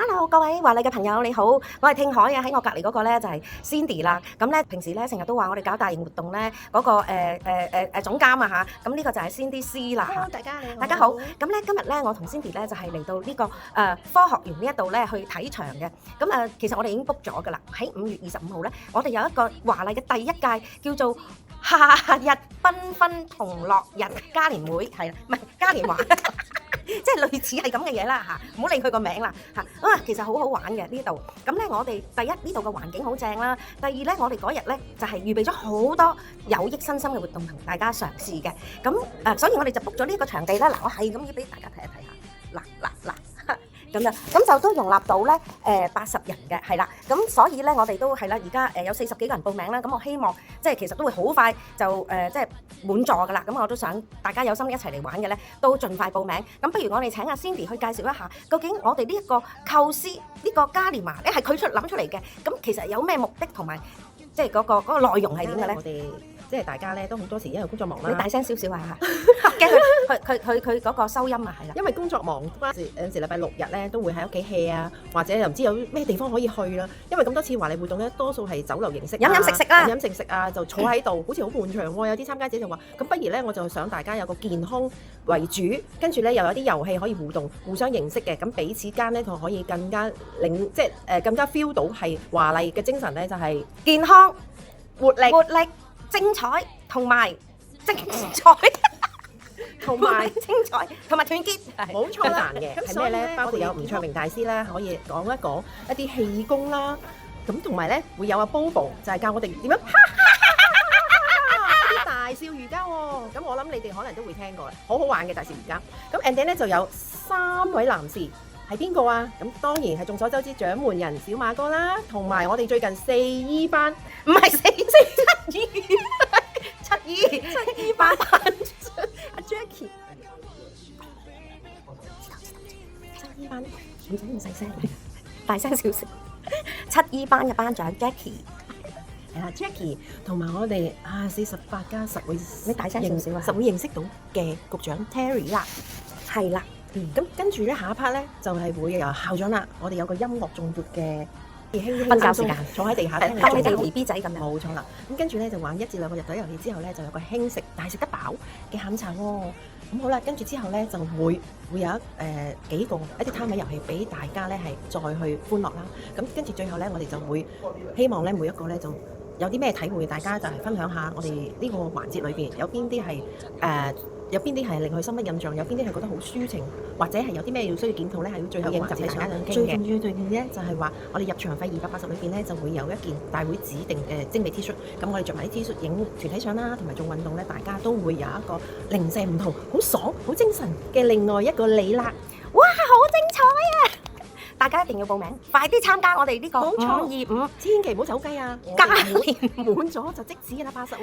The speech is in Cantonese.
Hello， 各位華麗嘅朋友，你好，我係聽海啊，喺我隔離嗰個咧就係 Cindy 啦。咁咧平時咧成日都話我哋搞大型活動咧嗰個總監啊嚇，咁呢個就係 Cindy C 啦。Hello，大家你好。大家好。咁咧今日咧我同 Cindy 咧就係嚟到呢個科學園呢一度咧去睇場嘅。咁其實我哋已經 book 咗㗎啦。喺5月25號咧，我哋有一個華麗嘅第一屆叫做夏日繽紛同樂日嘉年會，係啦，唔係嘉年華。即係類似係咁嘅嘢啦嚇，唔好理佢個名啦嚇。其實好好玩嘅呢度。咁咧我哋第一呢度嘅環境好正啦，第二咧我哋嗰日咧就係預備咗好多有益身心嘅活動同大家嘗試嘅。咁所以我哋就 book 咗呢個場地啦。嗱，我係咁要俾大家睇一睇下。嗱。咁樣，咁就都容納到咧80人嘅，係啦。咁所以咧，我哋都係啦，而家有40幾個人報名啦。咁我希望即係其實都會好快就即係滿座㗎啦。咁我都想大家有心一齊嚟玩嘅咧，都盡快報名。咁不如我哋請阿 Cindy 去介紹一下，究竟我哋呢一個構思呢個嘉年華咧係佢諗出嚟嘅。咁其實有咩目的同埋即係嗰個內容係點嘅咧？我哋即係大家咧都好多時因為工作忙啦，你大聲少少啊嚇，驚佢嗰個收音啊，係啦。因為工作忙，有陣時禮拜6日咧都會喺屋企 hea 啊，或者又唔知有咩地方可以去啦。因為咁多次華麗活動咧，多數係酒樓形式，飲飲食食啦，飲食食啊，就坐喺度，好似好悶場喎。有啲參加者就話：咁不如咧，我就想大家有個健康為主，跟住咧又有啲遊戲可以互動、互相認識嘅，咁彼此間咧就可以更加即係更加 feel 到係華麗嘅精神咧，就係健康、活力、精彩同埋精彩。同埋精彩，同埋團結，冇錯啦嘅。係咩咧？包括有吳卓明大師啦，可以講一講一啲氣功啦。咁同埋咧會有阿 Bobo，就係教我哋點樣啲大笑瑜伽喎。咁我諗你哋可能都會聽過啦，好好玩嘅大笑瑜伽。咁 and then 咧就有3位男士係邊個啊？咁當然係眾所周知掌門人小馬哥啦，同埋我哋最近4E班，唔係7E班。阿 Jackie， 7E 班，唔使咁細聲，大聲少少。7E 班嘅班長 Jackie， 係啦 Jackie， 同埋我哋48+10會，你大聲少少啊，實會認識到嘅局長 Terry 啦，係啦。咁跟住咧下一 part 咧就係會有校長啦，我哋有個音樂重撥嘅。瞓覺時間，坐喺地下聽，當你哋 BB 仔咁樣。冇錯啦，咁跟住咧就玩1至2個入隊遊戲之後咧，就有個輕食但係食得飽嘅下午茶喎。咁好啦，跟住之後咧就會有幾個一啲攤位遊戲俾大家咧係再去歡樂啦。咁跟住最後咧，我哋就會希望咧每一個咧就有啲咩體會，大家就係分享下我哋呢個環節裏邊有邊啲係有邊啲係令佢深刻印象，有邊啲係覺得好抒情，或者係有啲咩要需要檢討咧，係要最後環節大家兩傾嘅。最重要咧就係話，我哋入場費280裏邊咧就會有一件大會指定嘅精美 T 恤，咁我哋着埋啲 T 恤影團體相啦，同埋做運動咧，大家都會有一個零舍唔同、好爽、好精神嘅另外一個你啦。哇，好精彩啊！大家一定要報名，快啲參加我哋呢個525，千祈唔好走雞啊！嘉年滿咗就即止㗎啦，80。